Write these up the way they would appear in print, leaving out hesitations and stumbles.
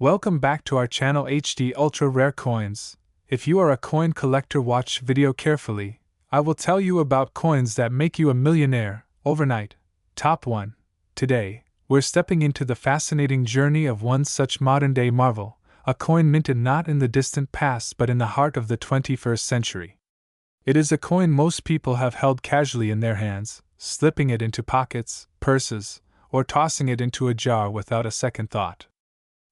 Welcome back to our channel HD Ultra Rare Coins. If you are a coin collector, watch video carefully. I will tell you about coins that make you a millionaire overnight. Top 1. Today, we're stepping into the fascinating journey of one such modern-day marvel, a coin minted not in the distant past but in the heart of the 21st century. It is a coin most people have held casually in their hands, slipping it into pockets, purses, or tossing it into a jar without a second thought.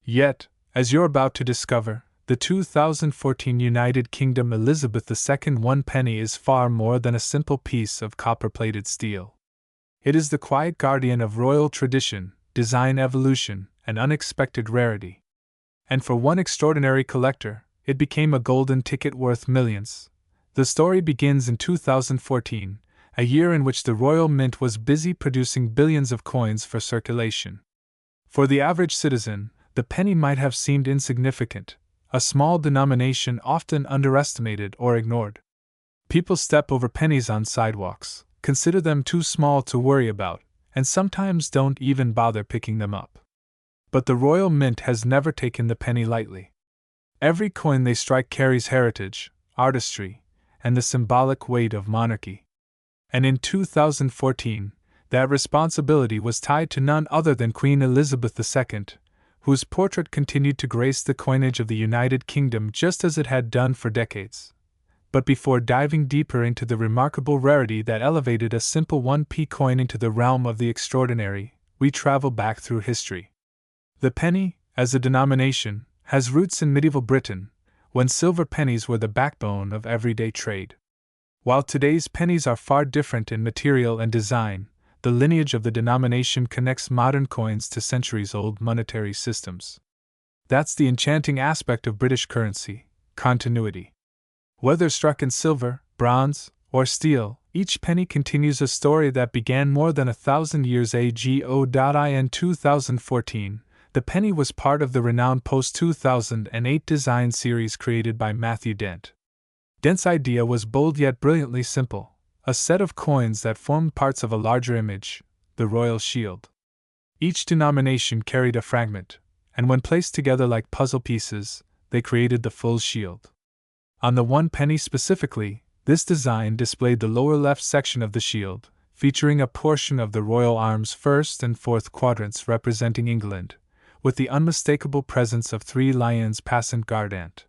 Yet, as you're about to discover, the 2014 United Kingdom Elizabeth II 1 penny is far more than a simple piece of copper-plated steel. It is the quiet guardian of royal tradition, design evolution, and unexpected rarity. And for one extraordinary collector, it became a golden ticket worth millions. The story begins in 2014, a year in which the Royal Mint was busy producing billions of coins for circulation. For the average citizen, the penny might have seemed insignificant, a small denomination often underestimated or ignored. People step over pennies on sidewalks, consider them too small to worry about, and sometimes don't even bother picking them up. But the Royal Mint has never taken the penny lightly. Every coin they strike carries heritage, artistry, and the symbolic weight of monarchy. And in 2014, that responsibility was tied to none other than Queen Elizabeth II, whose portrait continued to grace the coinage of the United Kingdom just as it had done for decades. But before diving deeper into the remarkable rarity that elevated a simple 1p coin into the realm of the extraordinary, we travel back through history. The penny, as a denomination, has roots in medieval Britain, when silver pennies were the backbone of everyday trade. While today's pennies are far different in material and design, the lineage of the denomination connects modern coins to centuries-old monetary systems. That's the enchanting aspect of British currency: continuity. Whether struck in silver, bronze, or steel, each penny continues a story that began more than 1,000 years ago. In 2014, the penny was part of the renowned post-2008 design series created by Matthew Dent. Dent's idea was bold yet brilliantly simple: a set of coins that formed parts of a larger image, the royal shield. Each denomination carried a fragment, and when placed together like puzzle pieces, they created the full shield. On the 1 penny specifically, this design displayed the lower left section of the shield, featuring a portion of the royal arms' first and fourth quadrants representing England, with the unmistakable presence of 3 lions passant gardant.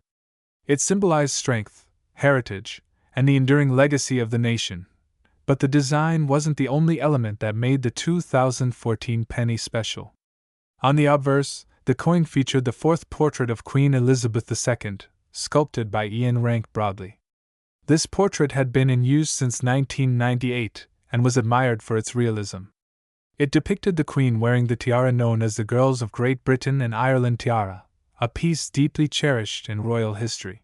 It symbolized strength, heritage, and the enduring legacy of the nation. But the design wasn't the only element that made the 2014 penny special. On the obverse, the coin featured the 4th portrait of Queen Elizabeth II, sculpted by Ian Rank Broadley. This portrait had been in use since 1998 and was admired for its realism. It depicted the Queen wearing the tiara known as the Girls of Great Britain and Ireland tiara, a piece deeply cherished in royal history.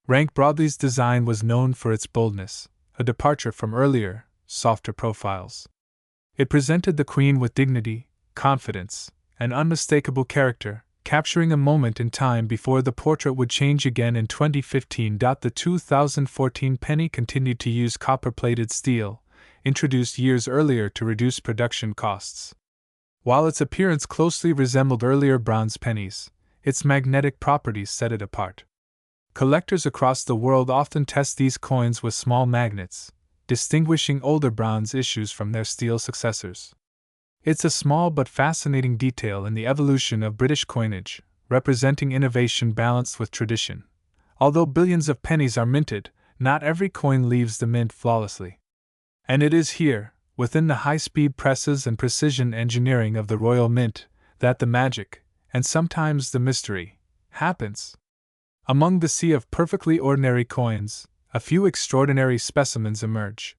Rank Broadley's design was known for its boldness, a departure from earlier, softer profiles. It presented the Queen with dignity, confidence, and unmistakable character, capturing a moment in time before the portrait would change again in 2015. The 2014 penny continued to use copper-plated steel, introduced years earlier to reduce production costs. While its appearance closely resembled earlier bronze pennies, its magnetic properties set it apart. Collectors across the world often test these coins with small magnets, distinguishing older bronze issues from their steel successors. It's a small but fascinating detail in the evolution of British coinage, representing innovation balanced with tradition. Although billions of pennies are minted, not every coin leaves the mint flawlessly. And it is here, within the high-speed presses and precision engineering of the Royal Mint, that the magic, and sometimes the mystery, happens. Among the sea of perfectly ordinary coins, a few extraordinary specimens emerge.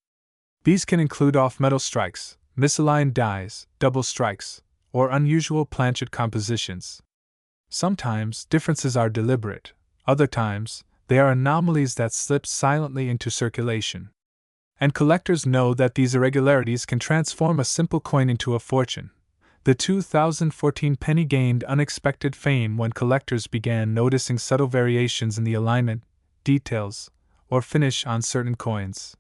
These can include off-metal strikes, misaligned dies, double strikes, or unusual planchet compositions. Sometimes differences are deliberate, other times they are anomalies that slip silently into circulation. And collectors know that these irregularities can transform a simple coin into a fortune. The 2014 penny gained unexpected fame when collectors began noticing subtle variations in the alignment, details, or finish on certain coins.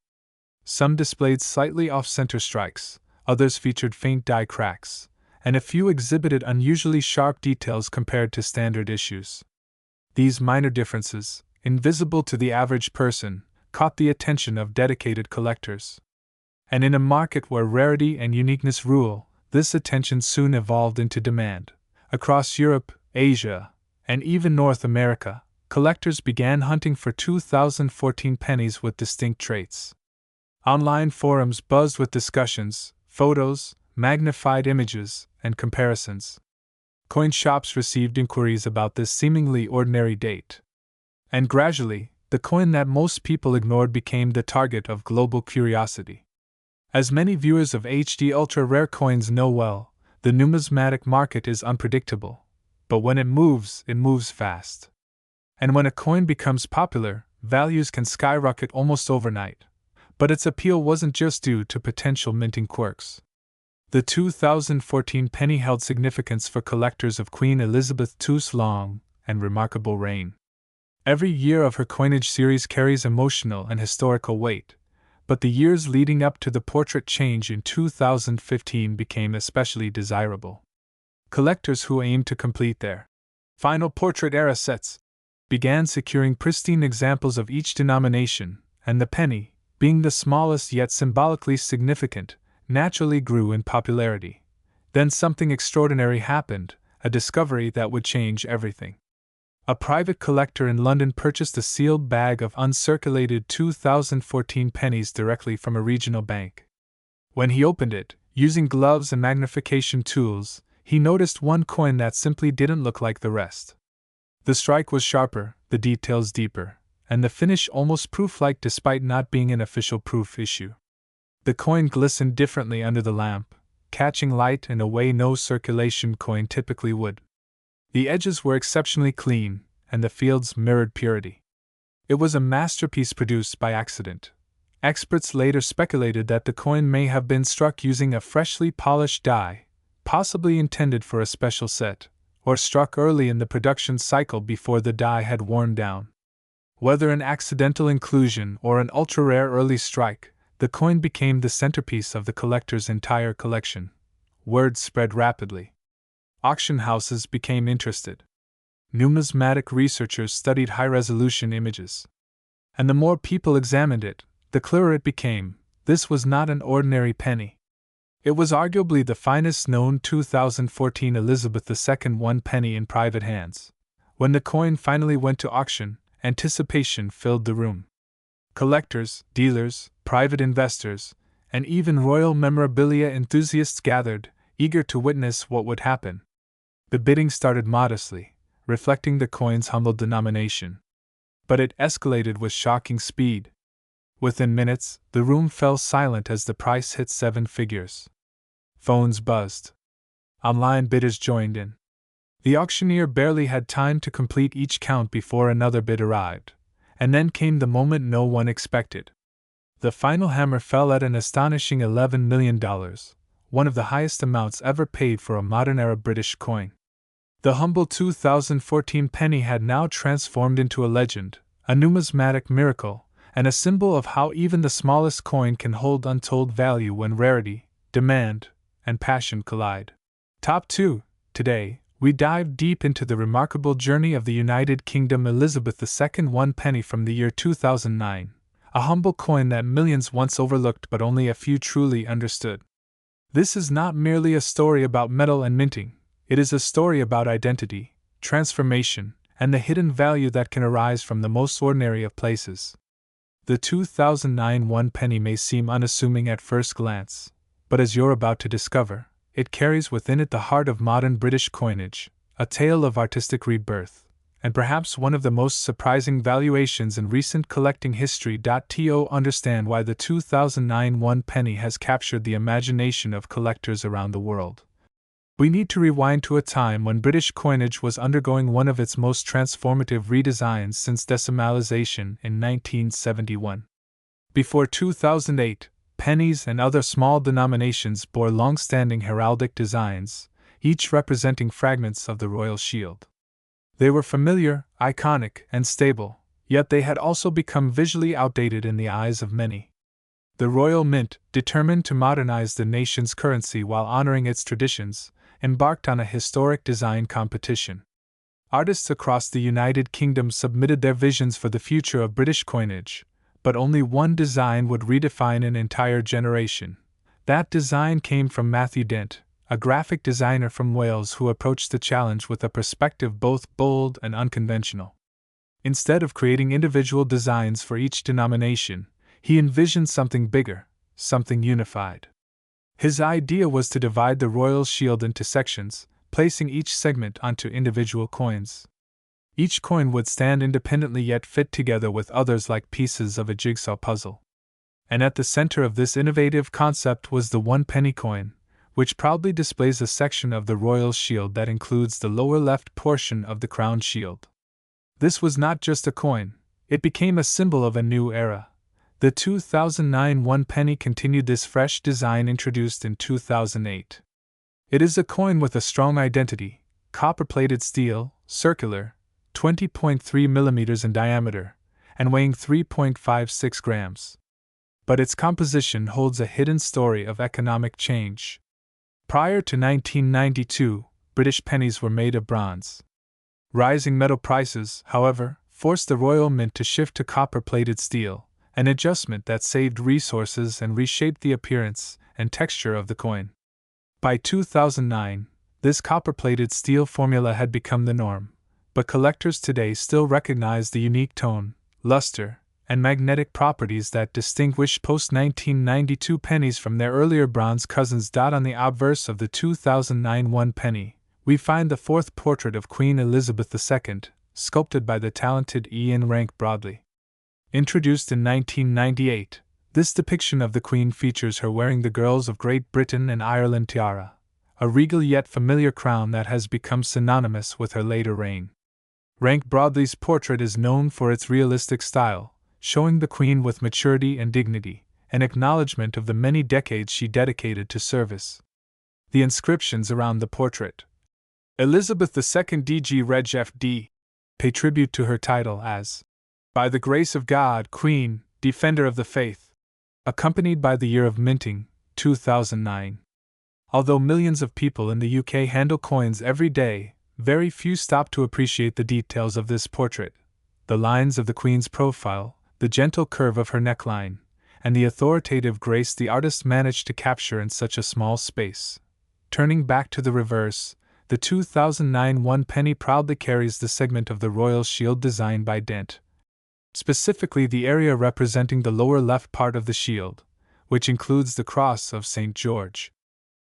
Some displayed slightly off-center strikes, others featured faint die cracks, and a few exhibited unusually sharp details compared to standard issues. These minor differences, invisible to the average person, caught the attention of dedicated collectors. And in a market where rarity and uniqueness rule, this attention soon evolved into demand. Across Europe, Asia, and even North America, collectors began hunting for 2014 pennies with distinct traits. Online forums buzzed with discussions, photos, magnified images, and comparisons. Coin shops received inquiries about this seemingly ordinary date. And gradually, the coin that most people ignored became the target of global curiosity. As many viewers of HD ultra-rare coins know well, the numismatic market is unpredictable. But when it moves fast. And when a coin becomes popular, values can skyrocket almost overnight. But its appeal wasn't just due to potential minting quirks. The 2014 penny held significance for collectors of Queen Elizabeth II's long and remarkable reign. Every year of her coinage series carries emotional and historical weight, but the years leading up to the portrait change in 2015 became especially desirable. Collectors who aimed to complete their final portrait era sets began securing pristine examples of each denomination, and the penny, being the smallest yet symbolically significant, naturally grew in popularity. Then something extraordinary happened, a discovery that would change everything. A private collector in London purchased a sealed bag of uncirculated 2014 pennies directly from a regional bank. When he opened it, using gloves and magnification tools, he noticed one coin that simply didn't look like the rest. The strike was sharper, the details deeper, and the finish almost proof-like despite not being an official proof issue. The coin glistened differently under the lamp, catching light in a way no circulation coin typically would. The edges were exceptionally clean, and the fields mirrored purity. It was a masterpiece produced by accident. Experts later speculated that the coin may have been struck using a freshly polished die, possibly intended for a special set, or struck early in the production cycle before the die had worn down. Whether an accidental inclusion or an ultra-rare early strike, the coin became the centerpiece of the collector's entire collection. Word spread rapidly. Auction houses became interested. Numismatic researchers studied high-resolution images. And the more people examined it, the clearer it became. This was not an ordinary penny. It was arguably the finest known 2014 Elizabeth II 1 penny in private hands. When the coin finally went to auction, anticipation filled the room. Collectors, dealers, private investors, and even royal memorabilia enthusiasts gathered, eager to witness what would happen. The bidding started modestly, reflecting the coin's humble denomination. But it escalated with shocking speed. Within minutes, the room fell silent as the price hit 7 figures. Phones buzzed. Online bidders joined in. The auctioneer barely had time to complete each count before another bid arrived, and then came the moment no one expected. The final hammer fell at an astonishing $11 million, one of the highest amounts ever paid for a modern-era British coin. The humble 2014 penny had now transformed into a legend, a numismatic miracle, and a symbol of how even the smallest coin can hold untold value when rarity, demand, and passion collide. Top 2. Today, we dive deep into the remarkable journey of the United Kingdom Elizabeth II 1 penny from the year 2009, a humble coin that millions once overlooked but only a few truly understood. This is not merely a story about metal and minting. It is a story about identity, transformation, and the hidden value that can arise from the most ordinary of places. The 2009 1 penny may seem unassuming at first glance, but as you're about to discover, it carries within it the heart of modern British coinage, a tale of artistic rebirth, and perhaps one of the most surprising valuations in recent collecting history. To understand why the 2009 1 penny has captured the imagination of collectors around the world, we need to rewind to a time when British coinage was undergoing one of its most transformative redesigns since decimalization in 1971. Before 2008, pennies and other small denominations bore long-standing heraldic designs, each representing fragments of the royal shield. They were familiar, iconic, and stable, yet they had also become visually outdated in the eyes of many. The Royal Mint, determined to modernize the nation's currency while honoring its traditions, embarked on a historic design competition. Artists across the United Kingdom submitted their visions for the future of British coinage, but only one design would redefine an entire generation. That design came from Matthew Dent, a graphic designer from Wales who approached the challenge with a perspective both bold and unconventional. Instead of creating individual designs for each denomination, he envisioned something bigger, something unified. His idea was to divide the royal shield into sections, placing each segment onto individual coins. Each coin would stand independently yet fit together with others like pieces of a jigsaw puzzle. And at the center of this innovative concept was the 1-penny coin, which proudly displays a section of the royal shield that includes the lower left portion of the crown shield. This was not just a coin, it became a symbol of a new era. The 2009 1-penny continued this fresh design introduced in 2008. It is a coin with a strong identity, copper-plated steel, circular, 20.3 mm in diameter, and weighing 3.56 grams. But its composition holds a hidden story of economic change. Prior to 1992, British pennies were made of bronze. Rising metal prices, however, forced the Royal Mint to shift to copper-plated steel, an adjustment that saved resources and reshaped the appearance and texture of the coin. By 2009, this copper-plated steel formula had become the norm, but collectors today still recognize the unique tone, luster, and magnetic properties that distinguish post-1992 pennies from their earlier bronze cousins. On the obverse of the 2009 1-penny, we find the fourth portrait of Queen Elizabeth II, sculpted by the talented Ian Rank Broadley. Introduced in 1998, this depiction of the Queen features her wearing the Girls of Great Britain and Ireland tiara, a regal yet familiar crown that has become synonymous with her later reign. Rank Broadley's portrait is known for its realistic style, showing the Queen with maturity and dignity, an acknowledgement of the many decades she dedicated to service. The inscriptions around the portrait: Elizabeth II DG Reg FD, pay tribute to her title as By the Grace of God, Queen, Defender of the Faith, accompanied by the year of minting, 2009. Although millions of people in the UK handle coins every day, very few stop to appreciate the details of this portrait. The lines of the Queen's profile, the gentle curve of her neckline, and the authoritative grace the artist managed to capture in such a small space. Turning back to the reverse, the 2009 1-penny proudly carries the segment of the royal shield designed by Dent. Specifically the area representing the lower left part of the shield, which includes the cross of St. George.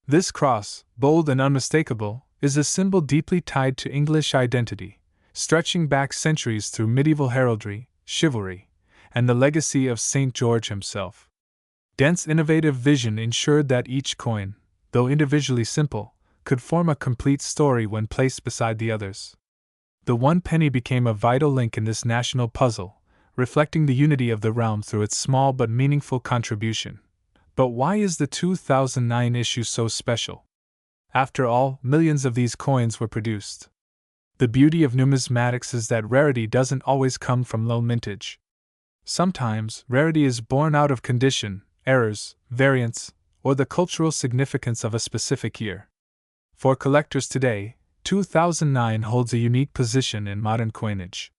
This cross, bold and unmistakable, is a symbol deeply tied to English identity, stretching back centuries through medieval heraldry, chivalry, and the legacy of St. George himself. Dent's innovative vision ensured that each coin, though individually simple, could form a complete story when placed beside the others. The 1-penny became a vital link in this national puzzle, reflecting the unity of the realm through its small but meaningful contribution. But why is the 2009 issue so special? After all, millions of these coins were produced. The beauty of numismatics is that rarity doesn't always come from low mintage. Sometimes, rarity is born out of condition, errors, variants, or the cultural significance of a specific year. For collectors today, 2009 holds a unique position in modern coinage.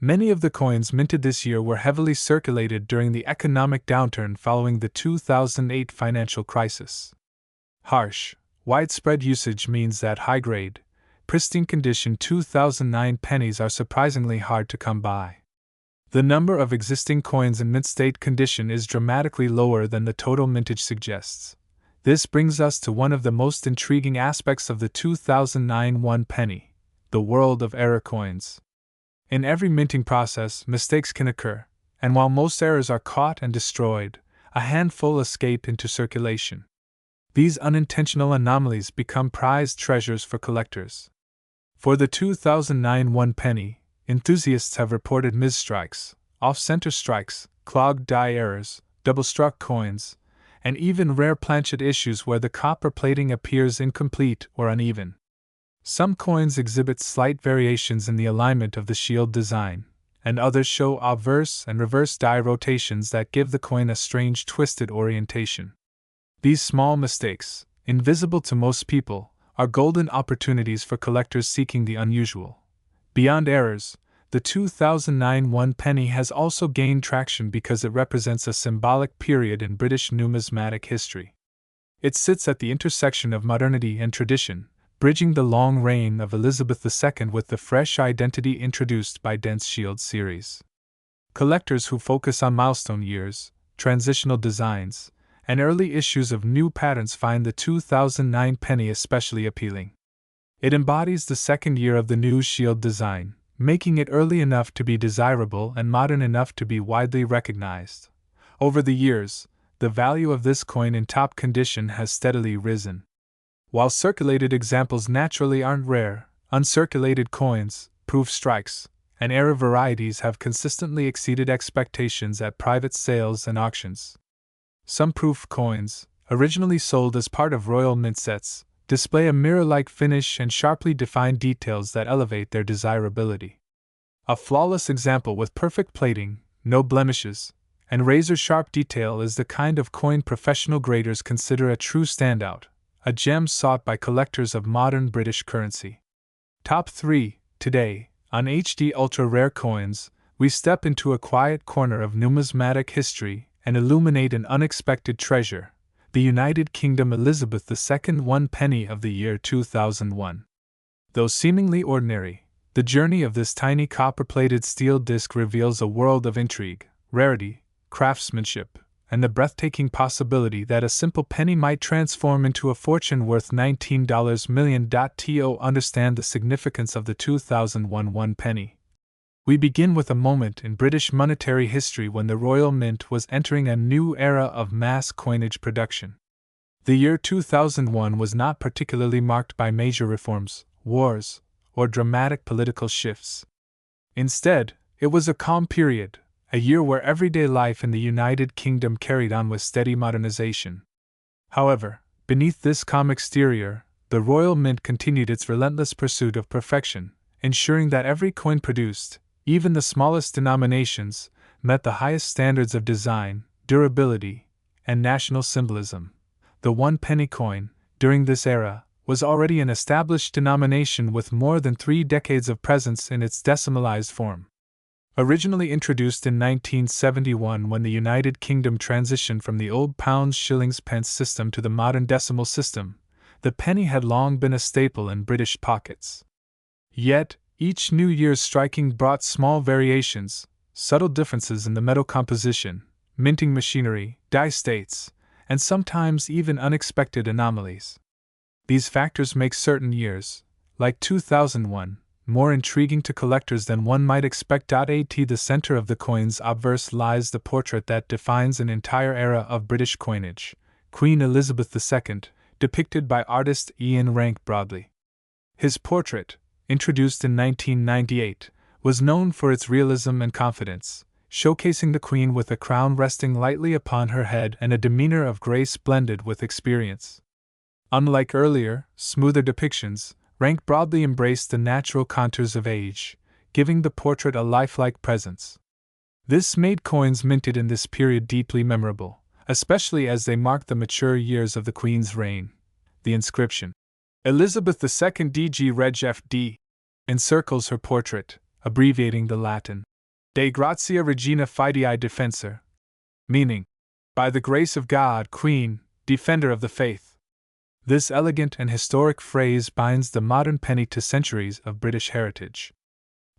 Many of the coins minted this year were heavily circulated during the economic downturn following the 2008 financial crisis. Harsh, widespread usage means that high-grade, pristine condition 2009 pennies are surprisingly hard to come by. The number of existing coins in mint state condition is dramatically lower than the total mintage suggests. This brings us to one of the most intriguing aspects of the 2009 1-penny, the world of error coins. In every minting process, mistakes can occur, and while most errors are caught and destroyed, a handful escape into circulation. These unintentional anomalies become prized treasures for collectors. For the 2009 1-penny, enthusiasts have reported misstrikes, off-center strikes, clogged die errors, double-struck coins, and even rare planchet issues where the copper plating appears incomplete or uneven. Some coins exhibit slight variations in the alignment of the shield design, and others show obverse and reverse die rotations that give the coin a strange twisted orientation. These small mistakes, invisible to most people, are golden opportunities for collectors seeking the unusual. Beyond errors, the 2009 one penny has also gained traction because it represents a symbolic period in British numismatic history. It sits at the intersection of modernity and tradition, bridging the long reign of Elizabeth II with the fresh identity introduced by Dent's Shield series. Collectors who focus on milestone years, transitional designs, and early issues of new patterns find the 2009 penny especially appealing. It embodies the second year of the new Shield design, making it early enough to be desirable and modern enough to be widely recognized. Over the years, the value of this coin in top condition has steadily risen. While circulated examples naturally aren't rare, uncirculated coins, proof strikes, and error varieties have consistently exceeded expectations at private sales and auctions. Some proof coins, originally sold as part of royal mint sets, display a mirror-like finish and sharply defined details that elevate their desirability. A flawless example with perfect plating, no blemishes, and razor-sharp detail is the kind of coin professional graders consider a true standout, a gem sought by collectors of modern British currency. Top 3. Today, on HD Ultra Rare Coins, we step into a quiet corner of numismatic history and illuminate an unexpected treasure, the United Kingdom Elizabeth II one penny of the year 2001. Though seemingly ordinary, the journey of this tiny copper-plated steel disc reveals a world of intrigue, rarity, craftsmanship, and the breathtaking possibility that a simple penny might transform into a fortune worth $19 million. To understand the significance of the 2001 one penny, we begin with a moment in British monetary history when the Royal Mint was entering a new era of mass coinage production. The year 2001 was not particularly marked by major reforms, wars, or dramatic political shifts. Instead, it was a calm period, a year where everyday life in the United Kingdom carried on with steady modernization. However, beneath this calm exterior, the Royal Mint continued its relentless pursuit of perfection, ensuring that every coin produced, even the smallest denominations, met the highest standards of design, durability, and national symbolism. The one penny coin, during this era, was already an established denomination with more than 3 decades of presence in its decimalized form. Originally introduced in 1971 when the United Kingdom transitioned from the old pounds, shillings, pence system to the modern decimal system, the penny had long been a staple in British pockets. Yet, each new year's striking brought small variations, subtle differences in the metal composition, minting machinery, die states, and sometimes even unexpected anomalies. These factors make certain years, like 2001, more intriguing to collectors than one might expect. At the center of the coin's obverse lies the portrait that defines an entire era of British coinage, Queen Elizabeth II, depicted by artist Ian Rank Broadley. His portrait, introduced in 1998, was known for its realism and confidence, showcasing the Queen with a crown resting lightly upon her head and a demeanor of grace blended with experience. Unlike earlier, smoother depictions, Rank Broadley embraced the natural contours of age, giving the portrait a lifelike presence. This made coins minted in this period deeply memorable, especially as they marked the mature years of the Queen's reign. The inscription, Elizabeth II DG Reg FD, encircles her portrait, abbreviating the Latin De Gratia Regina Fidei Defensor, meaning, by the grace of God, Queen, Defender of the Faith. This elegant and historic phrase binds the modern penny to centuries of British heritage.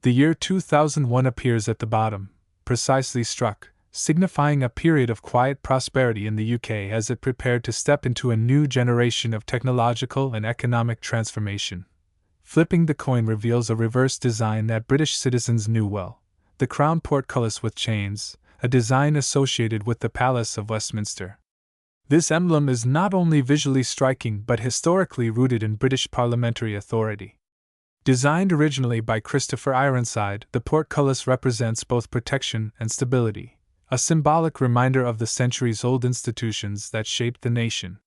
The year 2001 appears at the bottom, precisely struck, signifying a period of quiet prosperity in the UK as it prepared to step into a new generation of technological and economic transformation. Flipping the coin reveals a reverse design that British citizens knew well, the crown portcullis with chains, a design associated with the Palace of Westminster. This emblem is not only visually striking but historically rooted in British parliamentary authority. Designed originally by Christopher Ironside, the portcullis represents both protection and stability, a symbolic reminder of the centuries-old institutions that shaped the nation.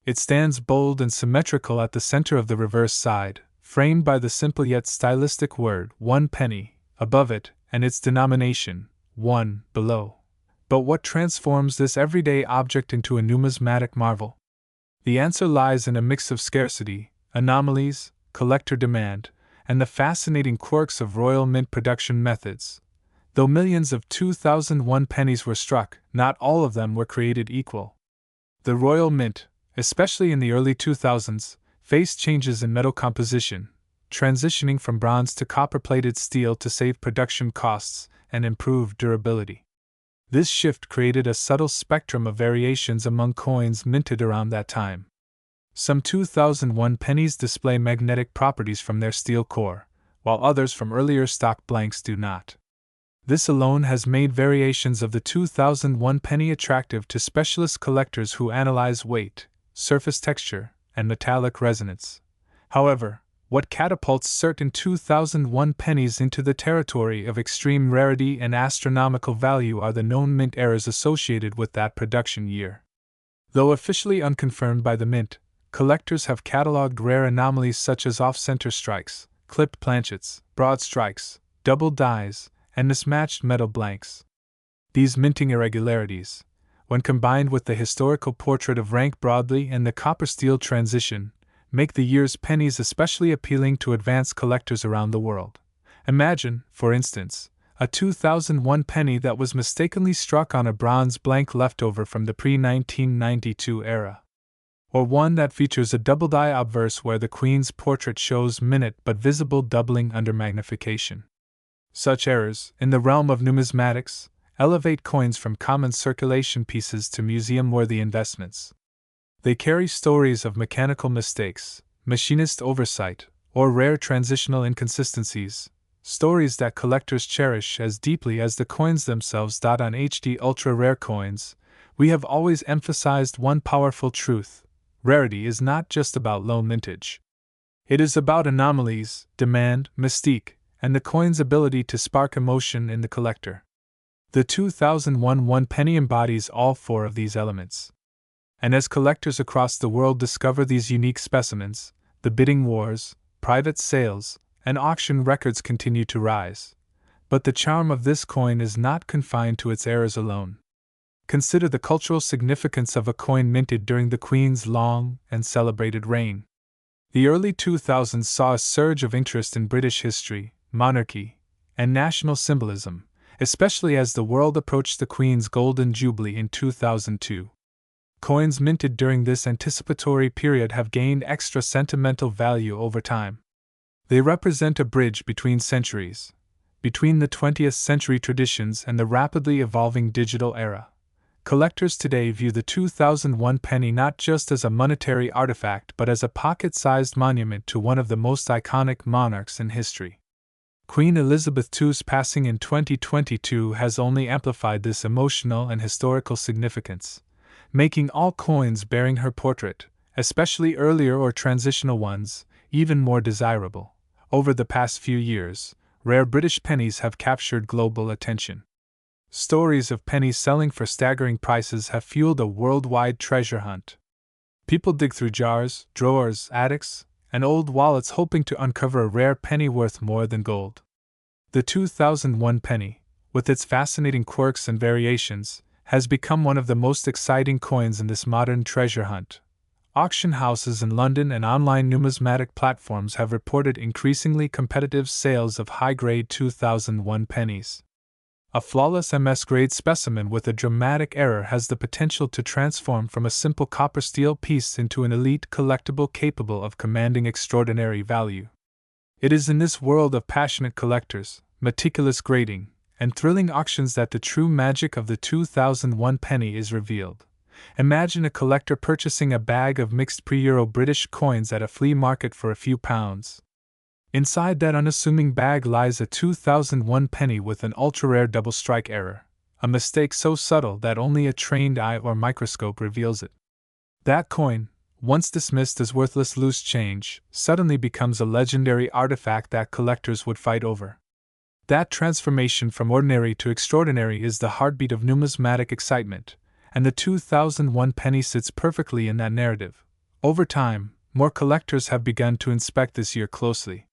It stands bold and symmetrical at the center of the reverse side, framed by the simple yet stylistic word, one penny, above it, and its denomination, one, below. But what transforms this everyday object into a numismatic marvel? The answer lies in a mix of scarcity, anomalies, collector demand, and the fascinating quirks of royal mint production methods. Though millions of 2001 pennies were struck, not all of them were created equal. The royal mint, especially in the early 2000s, faced changes in metal composition, transitioning from bronze to copper-plated steel to save production costs and improve durability. This shift created a subtle spectrum of variations among coins minted around that time. Some 2001 pennies display magnetic properties from their steel core, while others from earlier stock blanks do not. This alone has made variations of the 2001 penny attractive to specialist collectors who analyze weight, surface texture, and metallic resonance. However, what catapults certain 2001 pennies into the territory of extreme rarity and astronomical value are the known mint errors associated with that production year. Though officially unconfirmed by the mint, collectors have catalogued rare anomalies such as off-center strikes, clipped planchets, broad strikes, double dies, and mismatched metal blanks. These minting irregularities, when combined with the historical portrait of rank broadly and the copper-steel transition, make the year's pennies especially appealing to advanced collectors around the world. Imagine, for instance, a 2001 penny that was mistakenly struck on a bronze blank leftover from the pre-1992 era. Or one that features a double die obverse where the Queen's portrait shows minute but visible doubling under magnification. Such errors, in the realm of numismatics, elevate coins from common circulation pieces to museum-worthy investments. They carry stories of mechanical mistakes, machinist oversight, or rare transitional inconsistencies, stories that collectors cherish as deeply as the coins themselves. On HD ultra-rare coins, we have always emphasized one powerful truth: rarity is not just about low mintage. It is about anomalies, demand, mystique, and the coin's ability to spark emotion in the collector. The 2001 one penny embodies all four of these elements. And as collectors across the world discover these unique specimens, the bidding wars, private sales, and auction records continue to rise. But the charm of this coin is not confined to its errors alone. Consider the cultural significance of a coin minted during the Queen's long and celebrated reign. The early 2000s saw a surge of interest in British history, monarchy, and national symbolism, especially as the world approached the Queen's Golden Jubilee in 2002. Coins minted during this anticipatory period have gained extra sentimental value over time. They represent a bridge between centuries, between the 20th century traditions and the rapidly evolving digital era. Collectors today view the 2001 penny not just as a monetary artifact but as a pocket-sized monument to one of the most iconic monarchs in history. Queen Elizabeth II's passing in 2022 has only amplified this emotional and historical significance, making all coins bearing her portrait, especially earlier or transitional ones, even more desirable. Over the past few years, rare British pennies have captured global attention. Stories of pennies selling for staggering prices have fueled a worldwide treasure hunt. People dig through jars, drawers, attics, and old wallets hoping to uncover a rare penny worth more than gold. The 2001 penny, with its fascinating quirks and variations, has become one of the most exciting coins in this modern treasure hunt. Auction houses in London and online numismatic platforms have reported increasingly competitive sales of high-grade 2001 pennies. A flawless MS-grade specimen with a dramatic error has the potential to transform from a simple copper-steel piece into an elite collectible capable of commanding extraordinary value. It is in this world of passionate collectors, meticulous grading, and thrilling auctions that the true magic of the 2001 penny is revealed. Imagine a collector purchasing a bag of mixed pre-Euro British coins at a flea market for a few pounds. Inside that unassuming bag lies a 2001 penny with an ultra-rare double strike error, a mistake so subtle that only a trained eye or microscope reveals it. That coin, once dismissed as worthless loose change, suddenly becomes a legendary artifact that collectors would fight over. That transformation from ordinary to extraordinary is the heartbeat of numismatic excitement, and the 2001 penny sits perfectly in that narrative. Over time, more collectors have begun to inspect this year closely.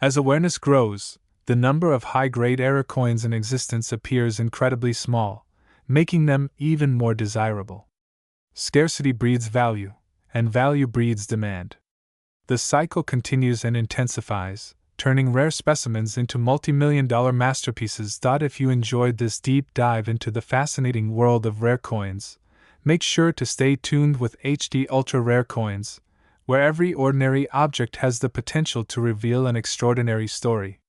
As awareness grows, the number of high-grade error coins in existence appears incredibly small, making them even more desirable. Scarcity breeds value, and value breeds demand. The cycle continues and intensifies, turning rare specimens into multi-million-dollar masterpieces. If you enjoyed this deep dive into the fascinating world of rare coins, make sure to stay tuned with HD Ultra Rare Coins, where every ordinary object has the potential to reveal an extraordinary story.